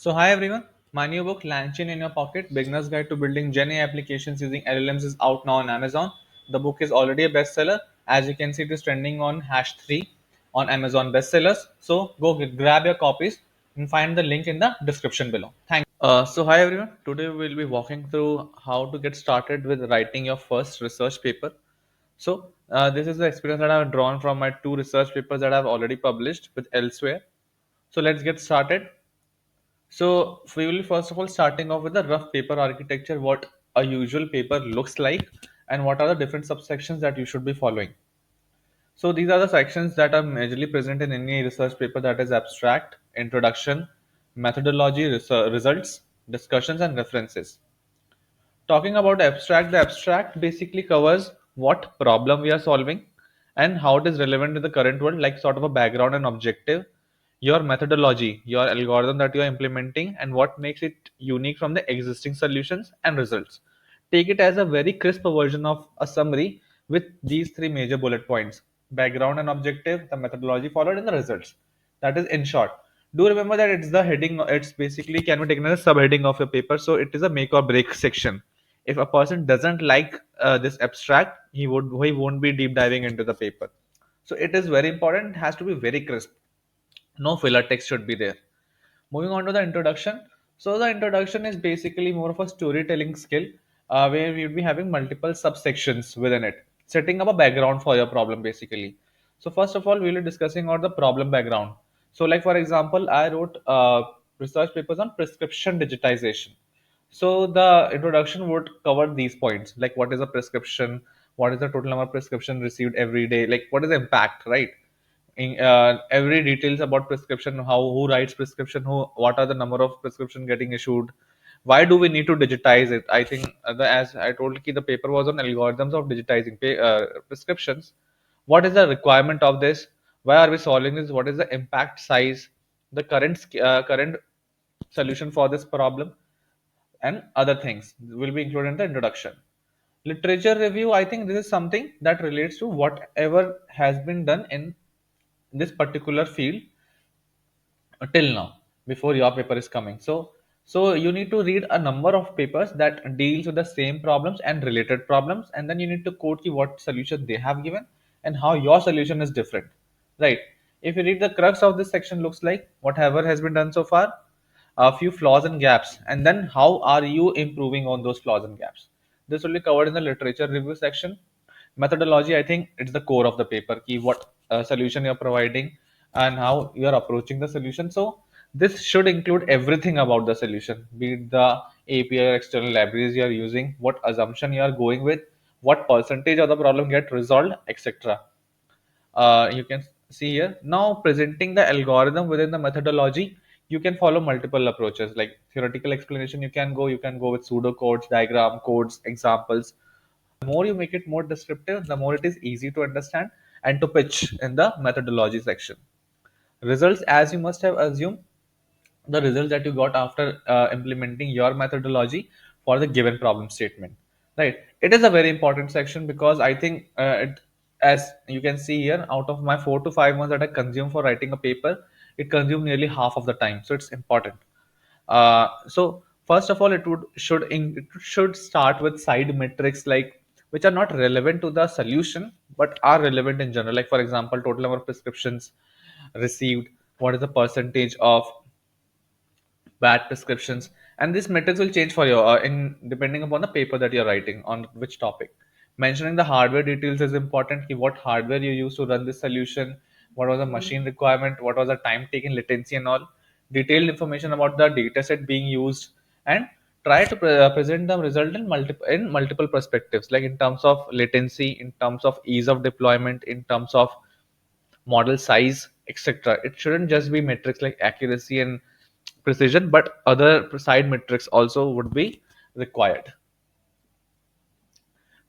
So hi everyone, my new book Lanchin in Your Pocket, Beginner's Guide to Building Gen A Applications Using LLMs is out now on Amazon. The book is already a bestseller. As you can see, it is trending on #3 on Amazon bestsellers. So go grab your copies and find the link in the description below. Thank you. So hi everyone, today we will be walking through how to get started with writing your first research paper. This is the experience that I have drawn from my two research papers that I have already published with elsewhere. So let's get started. So we will first of all starting off with the rough paper architecture, what a usual paper looks like, and what are the different subsections that you should be following. So these are the sections that are majorly present in any research paper, that is abstract, introduction, methodology, results, discussions, and references. Talking about abstract, the abstract basically covers what problem we are solving and how it is relevant to the current world, like sort of a background and objective, your methodology, your algorithm that you are implementing, and what makes it unique from the existing solutions and results. Take it as a very crisp version of a summary with these three major bullet points: background and objective, the methodology followed, and the results. That is in short. Do remember that it's the heading, it's basically can be taken as a subheading of your paper, so it is a make or break section. If a person doesn't like this abstract, he won't be deep diving into the paper. So it is very important, it has to be very crisp, no filler text should be there. Moving on to the introduction. So the introduction is basically more of a storytelling skill, where we'll be having multiple subsections within it, setting up a background for your problem basically. So first of all, we'll be discussing on the problem background. So like for example, I wrote research papers on prescription digitization. So the introduction would cover these points, like what is a prescription, what is the total number of prescription received every day, like what is the impact, right? In every details about prescription, how who writes prescription, who what are the number of prescription getting issued, why do we need to digitize it. I think as I told you, the paper was on algorithms of digitizing prescriptions. What is the requirement of this, why are we solving this, what is the impact size, the current solution for this problem, and other things will be included in the introduction. Literature review, I think this is something that relates to whatever has been done in this particular field till now before your paper is coming. So you need to read a number of papers that deals with the same problems and related problems, and then you need to quote ki what solution they have given and how your solution is different, right? If you read, the crux of this section looks like whatever has been done so far, a few flaws and gaps, and then how are you improving on those flaws and gaps. This will be covered in the literature review section. Methodology, I think it's the core of the paper, key what solution you're providing and how you're approaching the solution. So this should include everything about the solution, be it the API or external libraries you're using, what assumption you are going with, what percentage of the problem get resolved, etc. You can see here now presenting the algorithm within the methodology. You can follow multiple approaches, like theoretical explanation, you can go with pseudo codes, diagram codes, examples. More you make it more descriptive, the more it is easy to understand and to pitch in the methodology section. Results, as you must have assumed, the results that you got after implementing your methodology for the given problem statement, right? It is a very important section because I think as you can see here, out of my 4 to 5 months that I consume for writing a paper, it consumed nearly half of the time, so it's important. So first of all, it should start with side metrics, like which are not relevant to the solution but are relevant in general. Like for example, total number of prescriptions received, what is the percentage of bad prescriptions, and these metrics will change for you in depending upon the paper that you're writing on which topic. Mentioning the hardware details is important, ki what hardware you use to run this solution, what was the machine requirement, what was the time taken, latency, and all. Detailed information about the data set being used, and try to present the result in multiple perspectives, like in terms of latency, in terms of ease of deployment, in terms of model size, etc. It shouldn't just be metrics like accuracy and precision, but other side metrics also would be required.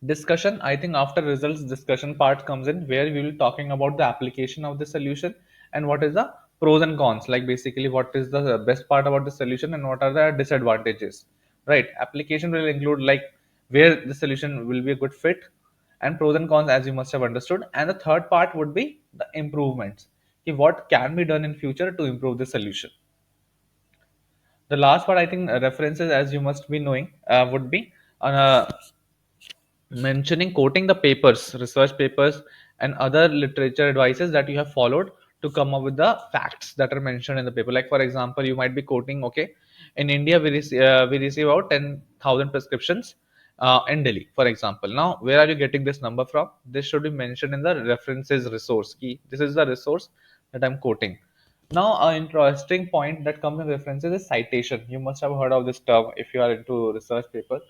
Discussion, I think after results, discussion part comes in, where we will be talking about the application of the solution and what is the pros and cons, like basically what is the best part about the solution and what are the disadvantages, right? Application will include like where the solution will be a good fit, and pros and cons, as you must have understood. And the third part would be the improvements, what can be done in future to improve the solution. The last part, I think, references, as you must be knowing, would be mentioning, quoting the papers, research papers, and other literature advices that you have followed to come up with the facts that are mentioned in the paper. Like, for example, you might be quoting, okay, in India, we receive about 10,000 prescriptions in Delhi, for example. Now, where are you getting this number from? This should be mentioned in the references resource key. This is the resource that I'm quoting. Now, an interesting point that comes in references is citation. You must have heard of this term if you are into research paper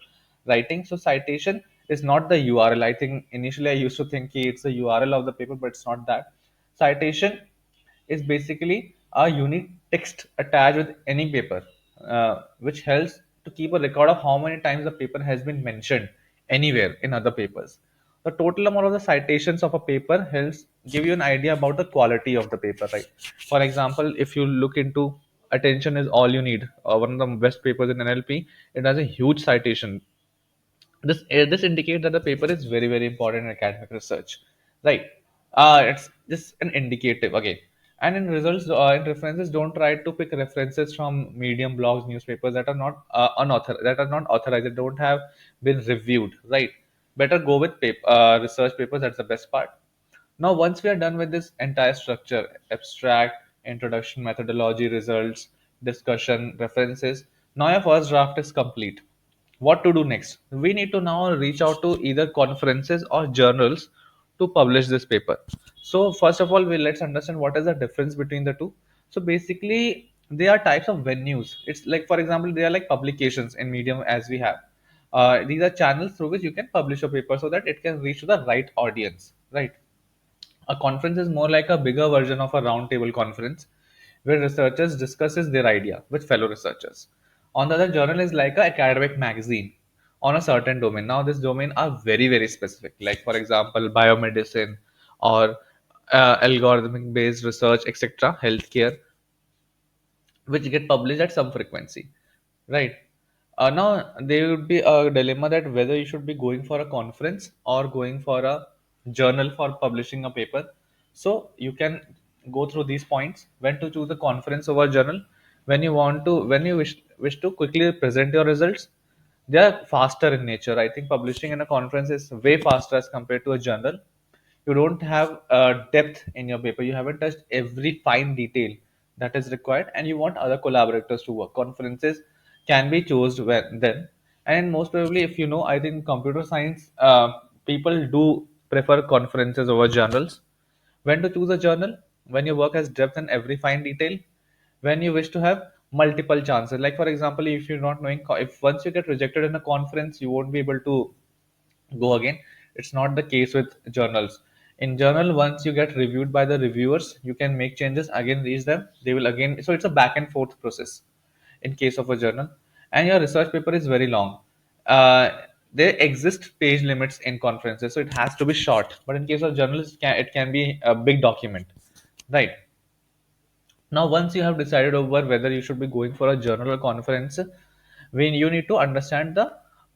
writing. So, citation is not the URL. I think initially I used to think it's the URL of the paper, but it's not that. Citation is basically a unique text attached with any paper, which helps to keep a record of how many times the paper has been mentioned anywhere in other papers. The total amount of the citations of a paper helps give you an idea about the quality of the paper, right? For example, if you look into attention is all you need, one of the best papers in NLP, it has a huge citation. This indicates that the paper is very very important in academic research, right? It's just an indicative, okay. And in results, in references, don't try to pick references from medium blogs, newspapers that are not that are not authorized, that don't have been reviewed, right? Better go with research papers. That's the best part. Now, once we are done with this entire structure, abstract, introduction, methodology, results, discussion, references, now your first draft is complete. What to do next? We need to now reach out to either conferences or journals to publish this paper. So, first of all, let's understand what is the difference between the two. So, basically, they are types of venues. It's like, for example, they are like publications in Medium as we have. These are channels through which you can publish a paper so that it can reach to the right audience, right? A conference is more like a bigger version of a roundtable conference where researchers discusses their idea with fellow researchers. On the other, journal is like an academic magazine on a certain domain. Now, this domain are very very specific. Like for example, biomedicine or algorithmic based research, etc., healthcare, which get published at some frequency, right? Now there would be a dilemma that whether you should be going for a conference or going for a journal for publishing a paper. So you can go through these points: when to choose a conference over journal, when you wish to quickly present your results. They are faster in nature. I think publishing in a conference is way faster as compared to a journal. You don't have depth in your paper. You haven't touched every fine detail that is required, and you want other collaborators to work. Conferences can be chosen when then, and most probably, if you know, I think computer science people do prefer conferences over journals. When to choose a journal? When your work has depth in every fine detail. When you wish to have multiple chances. Like for example, if you're not knowing, if once you get rejected in a conference, you won't be able to go again. It's not the case with journals. In journal, once you get reviewed by the reviewers, you can make changes, again reach them, they will again, so it's a back and forth process in case of a journal. And your research paper is very long. uh, there exist page limits in conferences, so it has to be short, but in case of journals it can be a big document, right? Now, once you have decided over whether you should be going for a journal or conference, when you need to understand the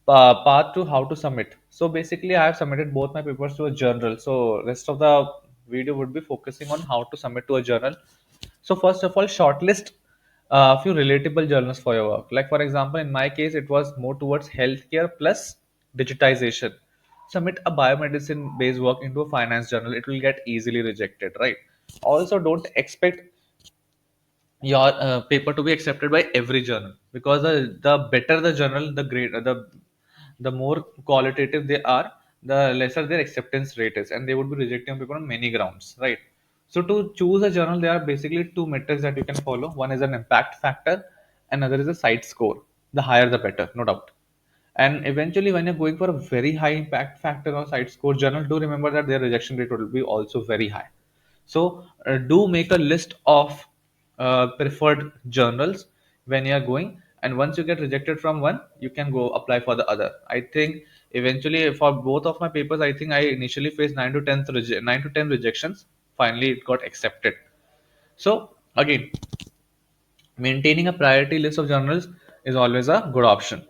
path to how to submit. So basically, I have submitted both my papers to a journal. So rest of the video would be focusing on how to submit to a journal. So first of all, shortlist a few relatable journals for your work. Like for example, in my case, it was more towards healthcare plus digitization. Submit a biomedicine based work into a finance journal. It will get easily rejected, right? Also, don't expect your paper to be accepted by every journal, because the better the journal, the great the more qualitative they are, the lesser their acceptance rate is, and they would be rejecting paper on many grounds, right? So to choose a journal, there are basically two metrics that you can follow. One is an impact factor, another is a site score. The higher the better, no doubt. And eventually, when you're going for a very high impact factor or site score journal, do remember that their rejection rate will be also very high. So do make a list of preferred journals when you are going, and once you get rejected from one, you can go apply for the other. I think eventually for both of my papers, I think I initially faced 9 to 10 rejections. Finally, it got accepted. So again, maintaining a priority list of journals is always a good option.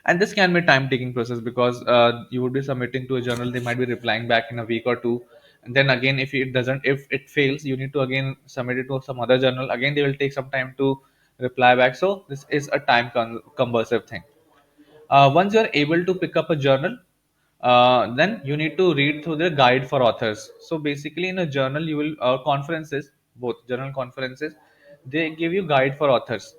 And this can be a time taking process, because you would be submitting to a journal, they might be replying back in a week or two, and then again if it doesn't, if it fails, you need to again submit it to some other journal, again they will take some time to reply back. So this is a time cumbersome thing. Once you are able to pick up a journal, then you need to read through the guide for authors. So basically, in a journal, you will conferences, both journal conferences, they give you guide for authors.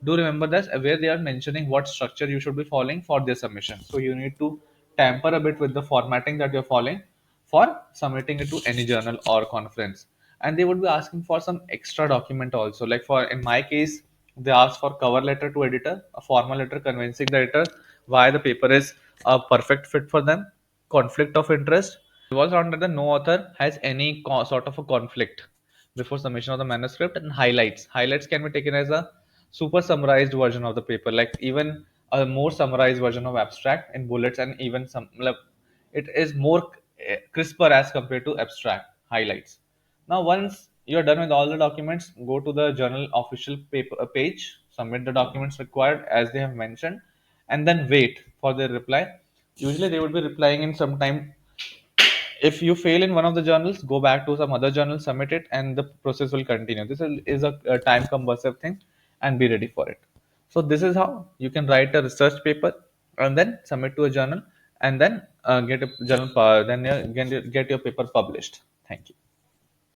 Do remember that where they are mentioning what structure you should be following for their submission. So you need to tamper a bit with the formatting that you're following for submitting it to any journal or conference. And they would be asking for some extra document also. Like for in my case, they asked for cover letter to editor, a formal letter convincing the editor why the paper is a perfect fit for them, conflict of interest. It was found that the no author has any sort of a conflict before submission of the manuscript, and highlights. Highlights can be taken as a super summarized version of the paper, like even a more summarized version of abstract in bullets, and even some like, it is more crisper as compared to abstract highlights. Now, once you're done with all the documents, go to the journal official paper page, submit the documents required as they have mentioned, and then wait for their reply. Usually, they would be replying in some time. If you fail in one of the journals, go back to some other journal, submit it, and the process will continue. This is a time cumbersome thing, and be ready for it. So this is how you can write a research paper and then submit to a journal, and then get a journal, then get your paper published. Thank you.